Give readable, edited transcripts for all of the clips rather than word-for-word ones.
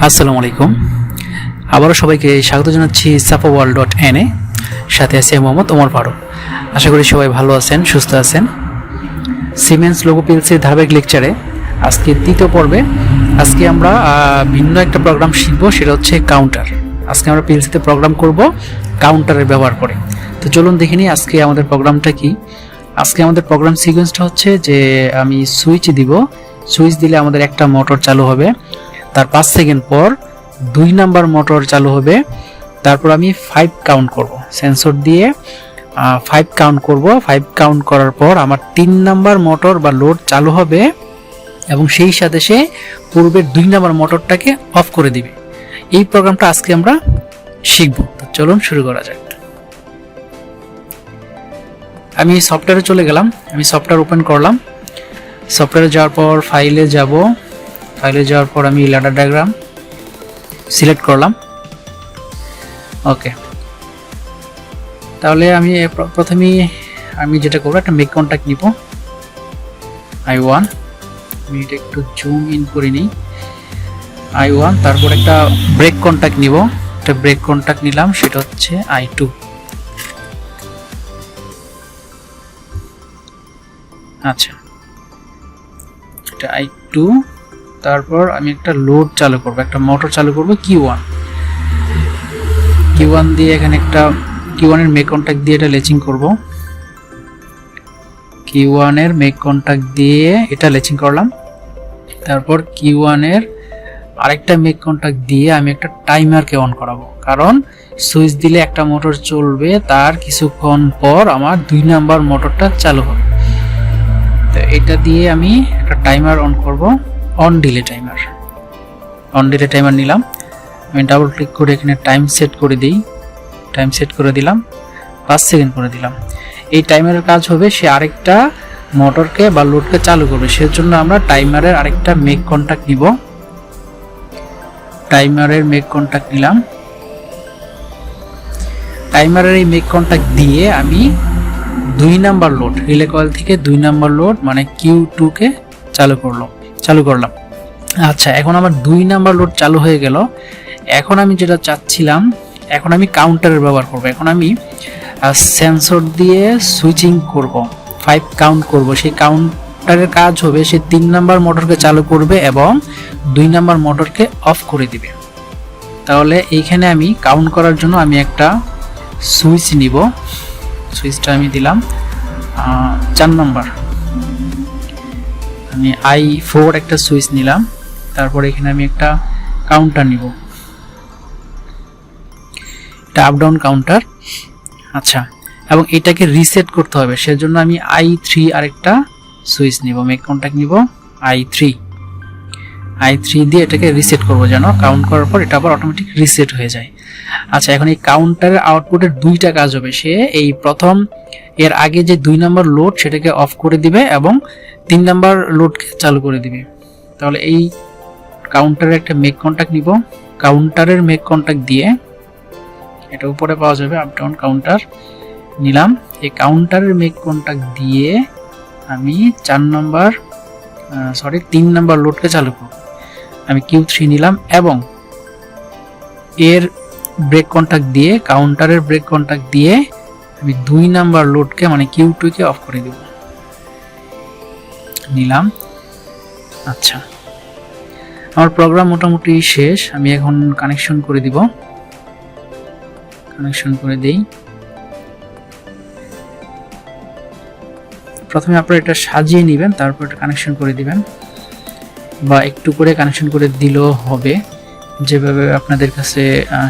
আসসালামু আলাইকুম। আবারও সবাইকে স্বাগত জানাচ্ছি safaworld.in এ। সাথে আছে মোহাম্মদ ওমর ফারুক। আশা করি সবাই ভালো আছেন, সুস্থ আছেন। সিমেন্স লোগো পিএলসির ধারাবাহিক লেকচারে আজকে তৃতীয় পর্বে আজকে আমরা ভিন্ন একটা প্রোগ্রাম শিখব, সেটা হচ্ছে কাউন্টার। আজকে আমরা পিএলসিতে প্রোগ্রাম করব কাউন্টারের ব্যবহার করে। তো চলুন দেখে নিই আজকে আমাদের প্রোগ্রামটা কি। আজকে আমাদের প্রোগ্রাম সিকোয়েন্সটা হচ্ছে যে আমি সুইচ দিব, সুইচ দিলে আমাদের একটা মোটর চালু হবে, তার 5 সেকেন্ড পর 2 নাম্বার মোটর চালু হবে, তারপর আমি 5 কাউন্ট করব, সেন্সর দিয়ে 5 কাউন্ট করব। 5 কাউন্ট করার পর আমার 3 নাম্বার মোটর বা লোড চালু হবে এবং সেই সাথে সে পূর্বের 2 নাম্বার মোটরটাকে অফ করে দিবে। এই প্রোগ্রামটা আজকে আমরা শিখব। তো চলুন শুরু করা যাক। আমি সফটওয়্যারে চলে গেলাম, আমি সফটওয়্যার ওপেন করলাম। সফটওয়্যারে যাওয়ার পর ফাইলে যাব, ফাইলে যাওয়ার পর আমি ল্যাডার ডায়াগ্রাম সিলেক্ট করলাম। ওকে, তাহলে আমি প্রথমেই আমি যেটা করবো, একটা মেক কন্ট্যাক্ট নিব I1। আমি এটা একটু জুম ইন করে নিই, I1। তারপর একটা ব্রেক কন্ট্যাক্ট নিব, একটা ব্রেক কন্ট্যাক্ট নিলাম, সেটা হচ্ছে I2। আচ্ছা, এটা I2। তারপর আমি একটা লোড চালু করব, একটা মোটর চালু করব Q1। Q1 দিয়ে এখানে একটা Q1 এর মেক কন্ট্যাক্ট দিয়ে এটা লেচিং করব। Q1 এর মেক কন্ট্যাক্ট দিয়ে এটা লেচিং করলাম। তারপর Q1 এর আরেকটা মেক কন্ট্যাক্ট দিয়ে আমি একটা টাইমারকে অন করাবো, কারণ সুইচ দিলে একটা মোটর চলবে, তার কিছুক্ষণ পর আমার 2 নাম্বার মোটরটা চালু হবে। তো এটা দিয়ে আমি একটা টাইমার অন করব, on delay timer. On delay timer নিলাম, আমি ডাবল ক্লিক করে এখানে টাইম সেট করে দিই, টাইম সেট করে দিলাম, 5 সেকেন্ড করে দিলাম। এই টাইমারের কাজ হবে সে আরেকটা মোটরকে বা লোডকে চালু করবে, সেজন্য আমরা টাইমারের আরেকটা মেক কন্ট্যাক্ট নিব। টাইমারের মেক কন্ট্যাক্ট নিলাম, টাইমারের এই মেক কন্ট্যাক্ট দিয়ে আমি 2 নাম্বার লোড, রিলে কয়েল থেকে 2 নাম্বার লোড মানে Q2 কে চালু করলাম। আচ্ছা, এখন আমার 2 নাম্বার লোড চালু হয়ে গেল। এখন আমি যেটা চাচ্ছিলাম, এখন আমি কাউন্টারের ব্যবহার করব। এখন আমি সেন্সর দিয়ে সুইচিং করব, 5 কাউন্ট করব। সেই কাউন্টারের কাজ হবে সে 3 নাম্বার মোটরকে চালু করবে এবং 2 নাম্বার মোটরকে অফ করে দিবে। তাহলে এইখানে আমি কাউন্ট করার জন্য আমি একটা সুইচ নিব, সুইচটা আমি দিলাম 4 নাম্বার। আমি I4 একটা সুইচ নিলাম, তারপর এখানে আমি একটা কাউন্টার নিব, এটা আপ ডাউন কাউন্টার। আচ্ছা, এবং এটাকে রিসেট করতে হবে, সেজন্য আমি I3 আরেকটা সুইচ নিব, মেক কন্ট্যাক্ট নিব I3 দিয়ে এটাকে রিসেট করব, যেন কাউন্ট করার পর এটা আবার অটোমেটিক রিসেট হয়ে যায়। আচ্ছা, এখন এই কাউন্টারের আউটপুটের 2টা কাজ হবে। সে এই প্রথম এর আগে যে 2 নাম্বার লোড সেটাকে অফ করে দিবে এবং 3 নাম্বার লোডকে চালু করে দিবে। তাহলে এই কাউন্টারের একটা মেক কন্ট্যাক্ট নিব, কাউন্টারের মেক কন্ট্যাক্ট দিয়ে এটা উপরে পাওয়া যাবে, আপ ডাউন কাউন্টার নিলাম। এই কাউন্টারের মেক কন্ট্যাক্ট দিয়ে আমি 3 নাম্বার লোডকে চালু করব। আমি Q3 নিলাম এবং এর ব্রেক কন্ট্যাক্ট দিয়ে, কাউন্টারের ব্রেক কন্ট্যাক্ট দিয়ে আমি 2 নাম্বার লোডকে মানে Q2 কে অফ করে দেব, নিলাম। আচ্ছা, আমার প্রোগ্রাম মোটামুটি শেষ। আমি এখন কানেকশন করে দিব, কানেকশন করে দেই। প্রথমে আপনারা এটা সাজিয়ে নেবেন, তারপর এটা কানেকশন করে দিবেন, বা একটু করে কানেকশন করে দিলেও হবে, যেভাবে আপনাদের কাছে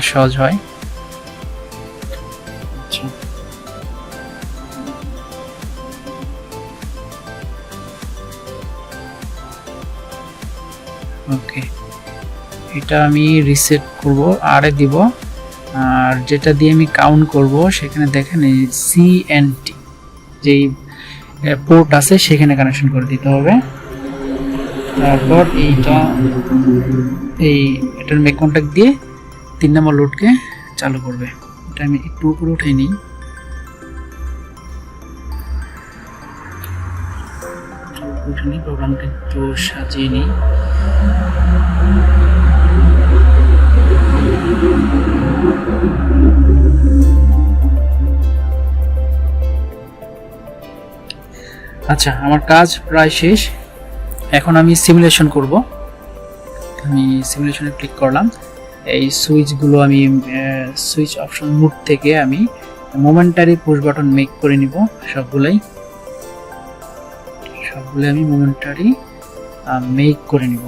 সহজ হয়। আচ্ছা, ওকে, এটা আমি রিসেট করব, আরে দিব। আর যেটা দিয়ে আমি কাউন্ট করব সেখানে দেখেন এই CNT যেই পোর্ট আছে সেখানে কানেকশন করে দিতে হবে। তারপর এটার মেক কন্ট্যাক্ট দিয়ে 3 নাম্বার লোডকে চালু করবে। এটা আমি একটু উপরে উঠে নিই, প্রোগ্রামটা একটু সাজিয়ে নিই। আচ্ছা, আমার কাজ প্রায় শেষ। এখন আমি সিমুলেশন করব। আমি সিমুলেশনে ক্লিক করলাম। এই সুইচগুলো আমি সুইচ অপশন মোড থেকে আমি মোমেন্টারি পুশ বাটন মেক করে নিব। সবগুলাই আমি মোমেন্টারি মেক করে নিব।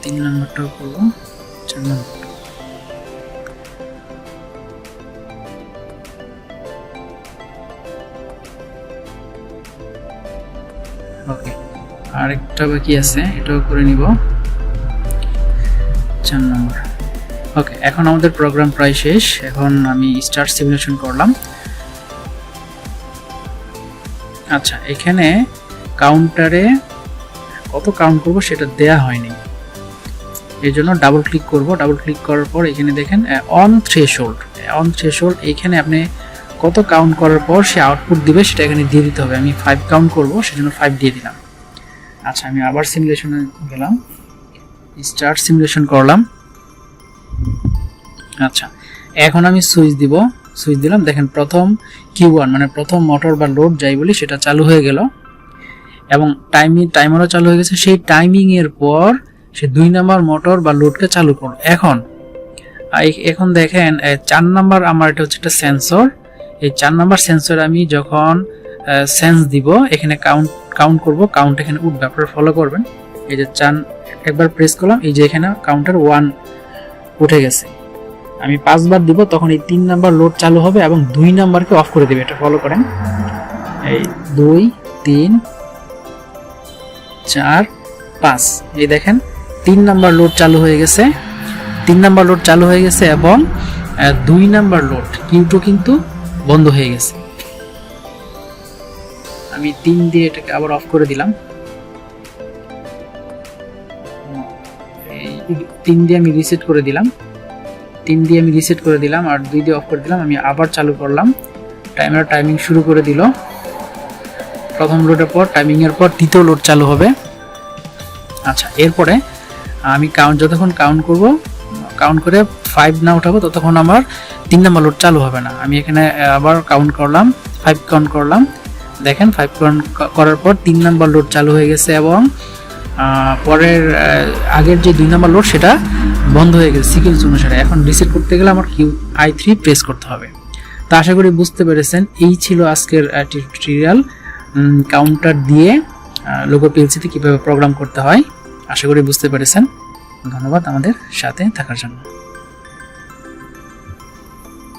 3 নম্বরটাও করব, 4 নম্বর। ওকে, আরেকটা বাকি আছে, এটাও করে নিব, 4 নম্বর। ওকে, এখন আমাদের প্রোগ্রাম প্রায় শেষ। এখন আমি স্টার্ট সিমুলেশন করলাম। আচ্ছা, এখানে কাউন্টারে কত কাউন্ট করব সেটা দেয়া হয়নি, এই জন্য ডাবল ক্লিক করব। ডাবল ক্লিক করার পর এখানে দেখেন অন থ্রেশহোল্ড, এখানে আপনি কত কাউন্ট করার পর সে আউটপুট দিবে সেটা এখানে দিয়ে দিতে হবে। আমি 5 কাউন্ট করব, সেজন্য 5 দিয়ে দিলাম। আচ্ছা, আমি আবার সিমুলেশনে গেলাম, স্টার্ট সিমুলেশন করলাম। আচ্ছা, এখন আমি সুইচ দিলাম। দেখেন প্রথম Q1 মানে প্রথম মোটর বা লোড যাই বলি সেটা চালু হয়ে গেল এবং টাইমারও চালু হয়ে গেছে। সেই টাইমিং এর পর সে 2 নাম্বার মোটর বা লোডকে চালু করলো। এখন দেখেন 4 নাম্বার আমার এটা হচ্ছে একটা সেন্সর। এই 4 নাম্বার সেন্সর আমি যখন সেন্স দিব এখানে কাউন্ট করব, কাউন্ট এখানে উঠবে, আপনারা ফলো করবেন। এই যে 4 একবার প্রেস করলাম, এই যে এখানে কাউন্টার 1 উঠে গেছে। আমি 5 বার দিব, তখন এই 3 নাম্বার লোড চালু হবে এবং 2 নাম্বারকে অফ করে দেবে। এটা ফলো করেন। এই 2, 3, 4, 5, এই দেখেন 3 নাম্বার লোড চালু হয়ে গেছে। 3 নাম্বার লোড চালু হয়ে গেছে এবং 2 নাম্বার লোড Q2 কিন্তু বন্ধ হয়ে গেছে। আমি 3 দিয়ে এটাকে আবার অফ করে দিলাম। 3 দিয়ে আমি রিসেট করে দিলাম। আর 2 দিয়ে অফ করে দিলাম। আমি আবার চালু করলাম। টাইমিং শুরু করে দিল। প্রথম লোডের পর টাইমিং এর পর দ্বিতীয় লোড চালু হবে। আচ্ছা, এরপরে আমি যতক্ষণ কাউন্ট করে 5 না উঠাবো ততক্ষণ আমার 3 নাম্বার লোড চালু হবে না। আমি এখানে আবার কাউন্ট করলাম, 5 কাউন্ট করলাম। দেখেন 5 কাউন্ট করার পর 3 নাম্বার লোড চালু হয়ে গেছে এবং পরের আগের যে 2 নাম্বার লোড সেটা বন্ধ হয়ে গেছে সিকোয়েন্স অনুসারে। এখন রিসেট করতে গেলে আমার I3 প্রেস করতে হবে। তো আশা করি বুঝতে পেরেছেন। এই ছিল আজকের টিউটোরিয়াল, কাউন্টার দিয়ে লোগো পিএলসিতে কীভাবে প্রোগ্রাম করতে হয়। আশা করি বুঝতে পেরেছেন। ধন্যবাদ আমাদের সাথে থাকার জন্য।